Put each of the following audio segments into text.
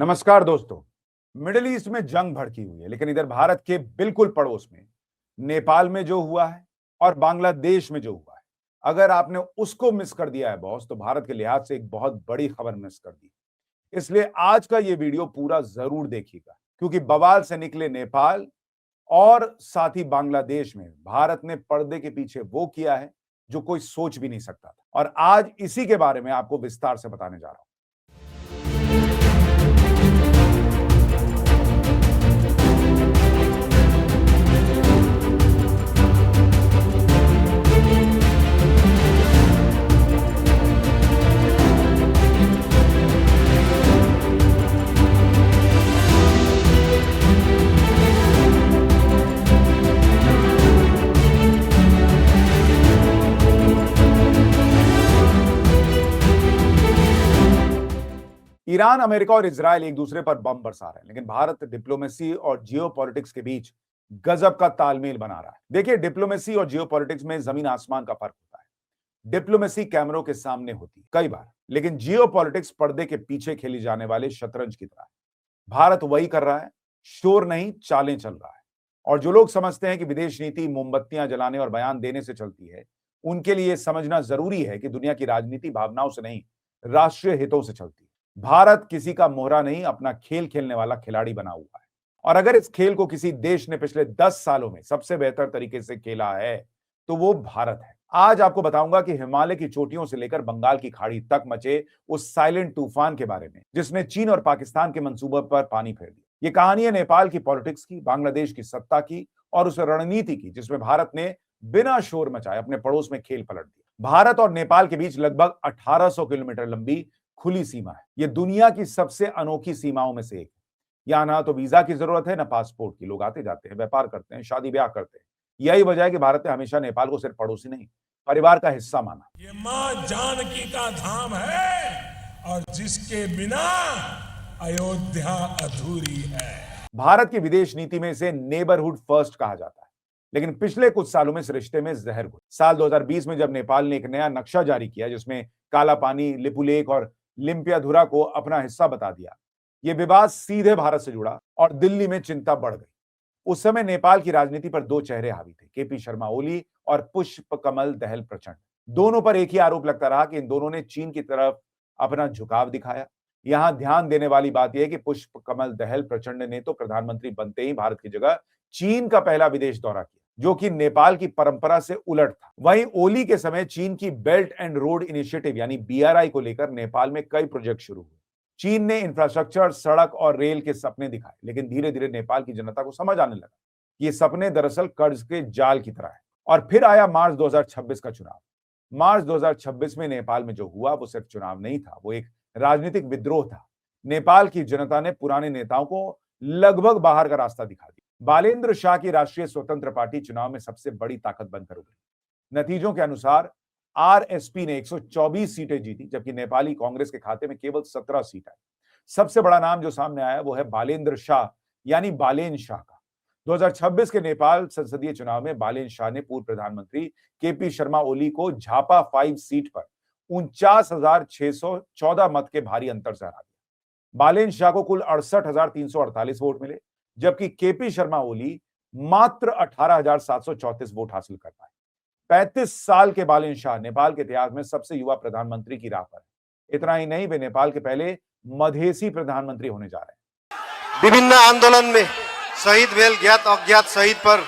नमस्कार दोस्तों। Middle east में जंग भड़की हुई है, लेकिन इधर भारत के बिल्कुल पड़ोस में नेपाल में जो हुआ है और बांग्लादेश में जो हुआ है, अगर आपने उसको मिस कर दिया है बॉस, तो भारत के लिहाज से एक बहुत बड़ी खबर मिस कर दी। इसलिए आज का ये वीडियो पूरा जरूर देखिएगा, क्योंकि बवाल से निकले नेपाल और साथ ही बांग्लादेश में भारत ने पर्दे के पीछे वो किया है जो कोई सोच भी नहीं सकता था। और आज इसी के बारे में आपको विस्तार से बताने जा रहा हूं। ईरान, अमेरिका और इजराइल एक दूसरे पर बम बरसा रहे हैं, लेकिन भारत डिप्लोमेसी और जियोपॉलिटिक्स के बीच गजब का तालमेल बना रहा है। देखिए, डिप्लोमेसी और जियोपॉलिटिक्स में जमीन आसमान का फर्क होता है। डिप्लोमेसी कैमरों के सामने होती है कई बार, लेकिन जियोपॉलिटिक्स पर्दे के पीछे खेली जाने वाले शतरंज की तरह है। भारत वही कर रहा है, शोर नहीं, चालें चल रहा है। और जो लोग समझते हैं कि विदेश नीति मोमबत्तियां जलाने और बयान देने से चलती है, उनके लिए समझना जरूरी है कि दुनिया की राजनीति भावनाओं से नहीं, राष्ट्रीय हितों से चलती है। भारत किसी का मोहरा नहीं, अपना खेल खेलने वाला खिलाड़ी बना हुआ है। और अगर इस खेल को किसी देश ने पिछले 10 सालों में सबसे बेहतर तरीके से खेला है, तो वो भारत है। आज आपको बताऊंगा कि हिमालय की चोटियों से लेकर बंगाल की खाड़ी तक मचे उस साइलेंट तूफान के बारे में, जिसने चीन और पाकिस्तान के मंसूबों पर पानी फेर दिया। ये कहानी है नेपाल की पॉलिटिक्स की, बांग्लादेश की सत्ता की और उस रणनीति की जिसमें भारत ने बिना शोर मचाए अपने पड़ोस में खेल पलट दिया। भारत और नेपाल के बीच लगभग 1800 किलोमीटर लंबी खुली सीमा है। यह दुनिया की सबसे अनोखी सीमाओं में से एक है। यहां ना तो वीजा की जरूरत है, ना पासपोर्ट की। लोग आते जाते हैं, व्यापार करते हैं, शादी ब्याह करते हैं। यही वजह है कि भारत ने हमेशा नेपाल को सिर्फ पड़ोसी नहीं, परिवार का हिस्सा माना। ये मां जानकी का धाम है और जिसके बिना अयोध्या अधूरी है। भारत की विदेश नीति में इसे नेबरहुड फर्स्ट कहा जाता है, लेकिन पिछले कुछ सालों में इस रिश्ते में जहर घुली। साल 2020 में जब नेपाल ने एक नया नक्शा जारी किया जिसमें काला पानी, लिपुलेख और लिम्पियाधुरा को अपना हिस्सा बता दिया, यह विवाद सीधे भारत से जुड़ा और दिल्ली में चिंता बढ़ गई। उस समय नेपाल की राजनीति पर दो चेहरे हावी थे, केपी शर्मा ओली और पुष्प कमल दहल प्रचंड। दोनों पर एक ही आरोप लगता रहा कि इन दोनों ने चीन की तरफ अपना झुकाव दिखाया। यहां ध्यान देने वाली बात यह है कि पुष्प कमल दहल प्रचंड ने तो प्रधानमंत्री बनते ही भारत की जगह चीन का पहला विदेश दौरा किया, जो कि नेपाल की परंपरा से उलट था। वहीं ओली के समय चीन की बेल्ट एंड रोड इनिशिएटिव यानी बीआरआई को लेकर नेपाल में कई प्रोजेक्ट शुरू हुए। चीन ने इंफ्रास्ट्रक्चर, सड़क और रेल के सपने दिखाए, लेकिन धीरे धीरे नेपाल की जनता को समझ आने लगा कि ये सपने दरअसल कर्ज के जाल की तरह है। और फिर आया मार्च 2026 का चुनाव। मार्च 2026 में नेपाल में जो हुआ वो सिर्फ चुनाव नहीं था, वो एक राजनीतिक विद्रोह था। नेपाल की जनता ने पुराने नेताओं को लगभग बाहर का रास्ता दिखा दिया। बालेंद्र शाह की राष्ट्रीय स्वतंत्र पार्टी चुनाव में सबसे बड़ी ताकत बनकर उभरी। नतीजों के अनुसार आरएसपी ने 124 सीटें जीती, जबकि नेपाली कांग्रेस के खाते में केवल 17 सीट आई। सबसे बड़ा नाम जो सामने आया वो है बालेंद्र शाह यानी बालेन शाह का। 2026 के नेपाल संसदीय चुनाव में बालेन शाह ने पूर्व प्रधानमंत्री केपी शर्मा ओली को झापा 5 सीट पर 49,614 मत के भारी अंतर से हरा दिया। बालेन शाह को कुल 68,348 वोट मिले, जबकि केपी शर्मा ओली मात्र 18,734 वोट हासिल कर पाए। 35 साल के बालेन शाह नेपाल के इतिहास में सबसे युवा प्रधानमंत्री की राह पर है। इतना ही नहीं, वे नेपाल के पहले मधेसी प्रधानमंत्री होने जा रहे हैं। विभिन्न आंदोलन में शहीद भेल ज्ञात अज्ञात शहीद पर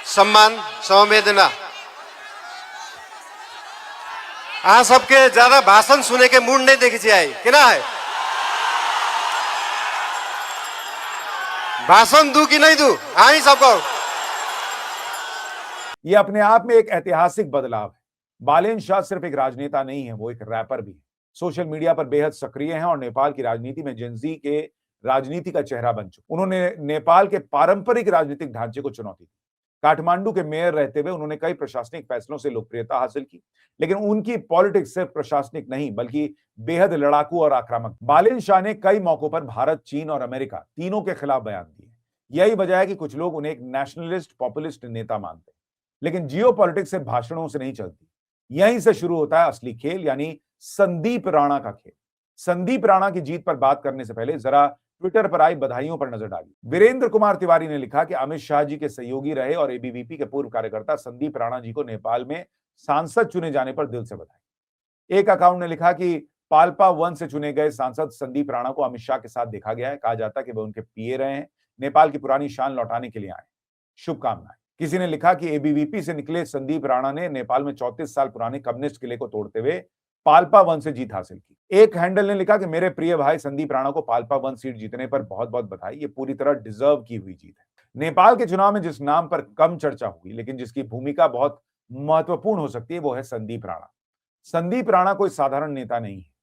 सम्मान संवेदना। आ सबके ज्यादा भाषण सुने के मूड नहीं देखे आए कि ना है? भाषण दू कि नहीं दू? आई सबको। यह अपने आप में एक ऐतिहासिक बदलाव है। बालेन शाह सिर्फ एक राजनेता नहीं है, वो एक रैपर भी है। सोशल मीडिया पर बेहद सक्रिय हैं और नेपाल की राजनीति में जेनजी के राजनीति का चेहरा बन चुके। उन्होंने नेपाल के पारंपरिक राजनीतिक ढांचे को चुनौती दी। काठमांडू के मेयर रहते हुए उन्होंने कई प्रशासनिक फैसलों से लोकप्रियता हासिल की, लेकिन उनकी पॉलिटिक्स सिर्फ प्रशासनिक नहीं बल्कि बेहद लड़ाकू और आक्रामक। बालेन शाह ने कई मौकों पर भारत, चीन और अमेरिका तीनों के खिलाफ बयान दिए। यही वजह है कि कुछ लोग उन्हें एक नेशनलिस्ट पॉपुलिस्ट नेता मानते हैं। लेकिन जियो पॉलिटिक्स सिर्फ भाषणों से नहीं चलती। यहीं से शुरू होता है असली खेल, यानी संदीप राणा का खेल। संदीप राणा की जीत पर बात करने से पहले जरा ट्विटर पर आई बधाइयों पर नजर डाली। वीरेंद्र कुमार तिवारी ने लिखा कि अमित शाह जी के सहयोगी रहे और एबीवीपी के पूर्व कार्यकर्ता संदीप राणा जी को नेपाल में सांसद चुने जाने पर दिल से बधाई। एक अकाउंट ने लिखा कि पाल्पा 1 से चुने गए सांसद संदीप राणा को अमित शाह के साथ देखा गया है। कहा जाता है कि वे उनके पीए रहे हैं। नेपाल की पुरानी शान लौटाने के लिए आए, शुभकामनाएं। किसी ने लिखा कि एबीवीपी से निकले संदीप राणा ने नेपाल में 34 साल पुराने कम्युनिस्ट किले को तोड़ते हुए पाल्पा 1 से जीत हासिल की। एक हैंडल ने लिखा कि मेरे प्रिय भाई संदीप राणा को पाल्पा 1 सीट जीतने पर बहुत बहुत बधाई, ये पूरी तरह डिजर्व की हुई जीत है। नेपाल के चुनाव में जिस नाम पर कम चर्चा हुई लेकिन जिसकी भूमिका बहुत महत्वपूर्ण हो सकती है वो है संदीप राणा। संदीप राणा कोई साधारण नेता नहीं है।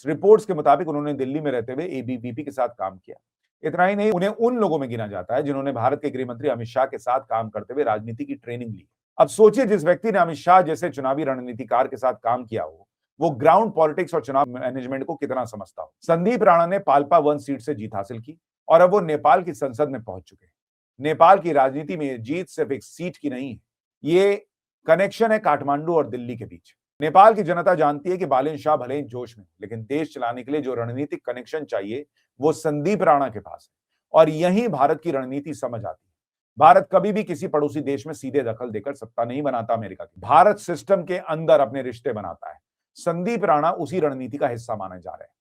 रिपोर्ट्स के मुताबिक उन्होंने दिल्ली में रहते हुए एबीवीपी के साथ काम किया। इतना ही नहीं, उन्हें उन लोगों में गिना जाता है जिन्होंने भारत के गृह मंत्री अमित शाह के साथ काम करते हुए राजनीति की ट्रेनिंग ली। अब सोचिए, जिस व्यक्ति ने अमित शाह जैसे चुनावी रणनीतिकार के साथ काम किया हो वो ग्राउंड पॉलिटिक्स और चुनाव मैनेजमेंट को कितना समझता हो। संदीप राणा ने पाल्पा 1 सीट से जीत हासिल की और अब वो नेपाल की संसद में पहुंच चुके हैं। नेपाल की राजनीति में जीत सिर्फ एक सीट की नहीं है, ये कनेक्शन है काठमांडू और दिल्ली के बीच। नेपाल की जनता जानती है कि बालेन शाह भले ही जोश में, लेकिन देश चलाने के लिए जो रणनीतिक कनेक्शन चाहिए वो संदीप राणा के पास है और यही भारत की रणनीति समझ आती है। भारत कभी भी किसी पड़ोसी देश में सीधे दखल देकर सत्ता नहीं बनाता अमेरिका की। भारत सिस्टम के अंदर अपने रिश्ते बनाता है। संदीप राणा उसी रणनीति का हिस्सा माने जा रहे हैं।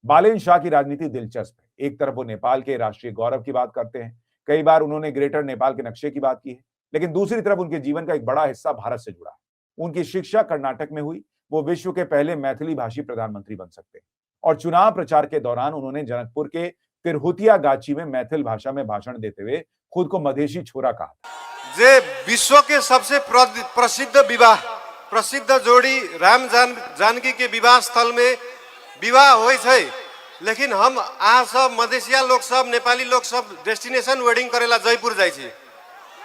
बालेन शाह की राजनीति दिलचस्प है। एक तरफ वो नेपाल के राष्ट्रीय गौरव की बात करते हैं, कई बार उन्होंने ग्रेटर नेपाल के नक्शे की बात की है, लेकिन दूसरी तरफ उनके जीवन का एक बड़ा हिस्सा भारत से जुड़ा है। उनकी शिक्षा कर्नाटक में हुई, वो विश्व के पहले मैथिली भाषी प्रधानमंत्री बन सकते हैं और चुनाव प्रचार के दौरान उन्होंने जनकपुर के तिरहुतिया गाची में मैथिल भाषा में भाषण देते हुए खुद को मधेशी छोरा कहा। जे विश्व के सबसे प्रसिद्ध जोड़ी राम जानकी के विवाह स्थल में विवाह होई छै, लेकिन हम आ सब मधेसिया लोग सब नेपाली लोग सब डेस्टिनेशन वेडिंग करेला जयपुर जाय छी।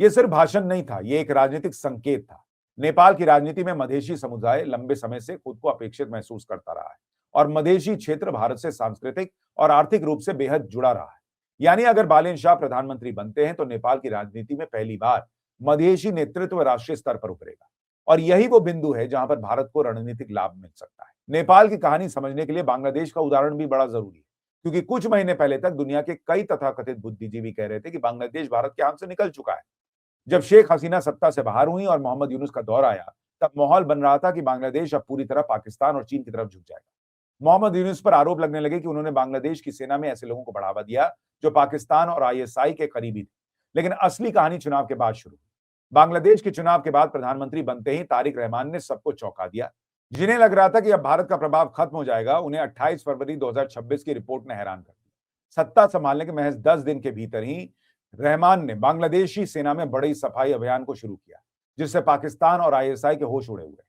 ये सिर्फ भाषण नहीं था, ये एक राजनीतिक संकेत था। नेपाल की राजनीति में मधेशी समुदाय लंबे समय से खुद को अपेक्षित महसूस करता रहा है और मधेशी क्षेत्र भारत से सांस्कृतिक और आर्थिक रूप से बेहद जुड़ा रहा है। यानी अगर बालेन शाह प्रधानमंत्री बनते हैं तो नेपाल की राजनीति में पहली बार मधेशी नेतृत्व राष्ट्रीय स्तर पर उभरेगा और यही वो बिंदु है जहां पर भारत को रणनीतिक लाभ मिल सकता है। नेपाल की कहानी समझने के लिए बांग्लादेश का उदाहरण भी बड़ा जरूरी है, क्योंकि कुछ महीने पहले तक दुनिया के कई तथाकथित बुद्धिजीवी कह रहे थे कि बांग्लादेश भारत के हाथ से निकल चुका है। जब शेख हसीना सत्ता से बाहर हुई और मोहम्मद यूनुस का दौर आया, तब माहौल बन रहा था कि बांग्लादेश अब पूरी तरह पाकिस्तान और चीन की तरफ झुक जाएगा। मोहम्मद यूनुस पर आरोप लगने लगे कि उन्होंने बांग्लादेश की सेना में ऐसे लोगों को बढ़ावा दिया जो पाकिस्तान और आईएसआई के करीबी थे। लेकिन असली कहानी चुनाव के बाद शुरू हुई। बांग्लादेश के चुनाव के बाद प्रधानमंत्री बनते ही तारिक रहमान ने सबको चौंका दिया। जिन्हें लग रहा था कि अब भारत का प्रभाव खत्म हो जाएगा, उन्हें 28 फरवरी 2026 की रिपोर्ट ने हैरान कर दिया। सत्ता संभालने के महज 10 दिन के भीतर ही रहमान ने बांग्लादेशी सेना में बड़ी सफाई अभियान को शुरू किया, जिससे पाकिस्तान और आईएसआई के होश उड़े हुए।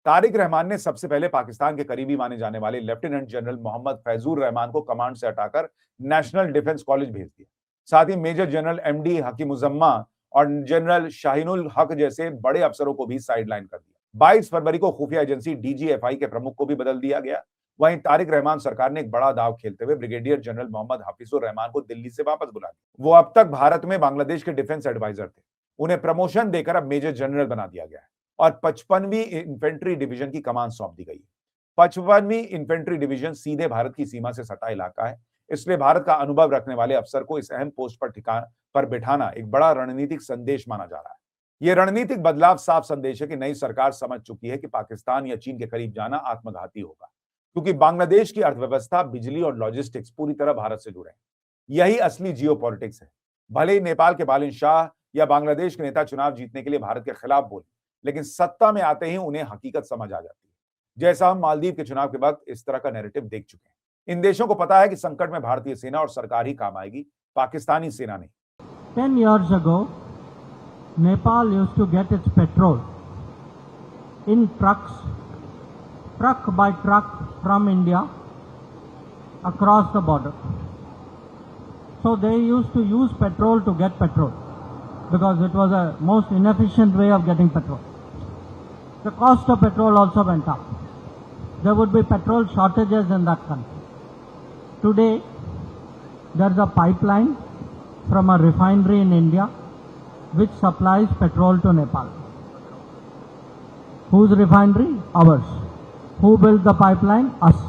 तारिक रहमान ने सबसे पहले पाकिस्तान के करीबी माने जाने वाले लेफ्टिनेंट जनरल मोहम्मद फैजूर रहमान को कमांड से हटाकर नेशनल डिफेंस कॉलेज भेज दिया। साथ ही मेजर जनरल एमडी हकीमुज्जमा और जनरल शाहीनुल हक जैसे बड़े अफसरों को भी साइडलाइन कर दिया। 22 फरवरी को खुफिया एजेंसी डीजीएफआई के प्रमुख को भी बदल दिया गया। वहीं तारिक रहमान सरकार ने एक बड़ा दाव खेलते हुए ब्रिगेडियर जनरल मोहम्मद हफीजुर रहमान को दिल्ली से वापस बुला दिया। वो अब तक भारत में बांग्लादेश के डिफेंस एडवाइजर थे। उन्हें प्रमोशन देकर अब मेजर जनरल बना दिया गया है और 55वीं इन्फेंट्री डिवीजन की कमान सौंप दी गई है। 55वीं इन्फेंट्री डिवीजन सीधे भारत की सीमा से सटा इलाका है, इसलिए भारत का अनुभव रखने वाले अफसर को इस अहम पोस्ट पर बिठाना एक बड़ा रणनीतिक संदेश माना जा रहा है। यह रणनीतिक बदलाव साफ संदेश है कि नई सरकार समझ चुकी है कि पाकिस्तान या चीन के करीब जाना आत्मघाती होगा, क्योंकि बांग्लादेश की अर्थव्यवस्था, बिजली और लॉजिस्टिक्स पूरी तरह भारत से जुड़े हैं। यही असली जियोपॉलिटिक्स है। भले ही नेपाल के बालेन शाह या बांग्लादेश के नेता चुनाव जीतने के लिए भारत के खिलाफ बोले, लेकिन सत्ता में आते ही उन्हें हकीकत समझ आ जाती है। जैसा हम मालदीव के चुनाव के वक्त इस तरह का नैरेटिव देख चुके हैं। इन देशों को पता है कि संकट में भारतीय सेना और सरकार ही काम आएगी, पाकिस्तानी सेना नहीं। 10 years ago, Nepal used to get its petrol in trucks, truck by truck from India across the border. So they used to use petrol to get petrol because it was a most inefficient way of getting petrol. The cost of petrol also went up. There would be petrol shortages in that country. Today, there's a pipeline from a refinery in India which supplies petrol to Nepal. Whose refinery? Ours. Who built the pipeline? Us.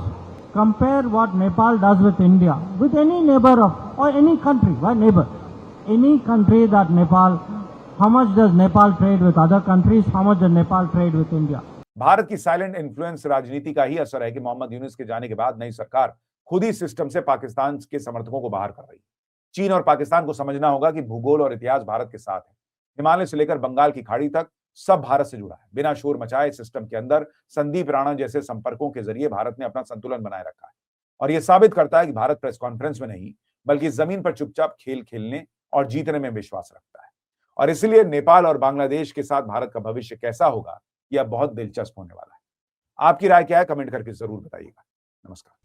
compare what Nepal does with India, with any neighbor of, or any country, why neighbor? Any country that Nepal, how much does Nepal trade with other countries, how much does Nepal trade with India? Bharat की silent influence राजनीति का ही असर है कि मोहम्मद यूनुस के जाने के बाद नई सरकार खुद ही सिस्टम से पाकिस्तान के समर्थकों को बाहर कर रही है। चीन और पाकिस्तान को समझना होगा कि भूगोल और इतिहास भारत के साथ है। हिमालय से लेकर बंगाल की खाड़ी तक सब भारत से जुड़ा है। बिना शोर मचाए सिस्टम के अंदर संदीप राणा जैसे संपर्कों के जरिए भारत ने अपना संतुलन बनाए रखा है और यह साबित करता है कि भारत प्रेस कॉन्फ्रेंस में नहीं बल्कि जमीन पर चुपचाप खेल खेलने और जीतने में विश्वास रखता है। और इसलिए नेपाल और बांग्लादेश के साथ भारत का भविष्य कैसा होगा यह बहुत दिलचस्प होने वाला है। आपकी राय क्या है, कमेंट करके जरूर बताइएगा। नमस्कार।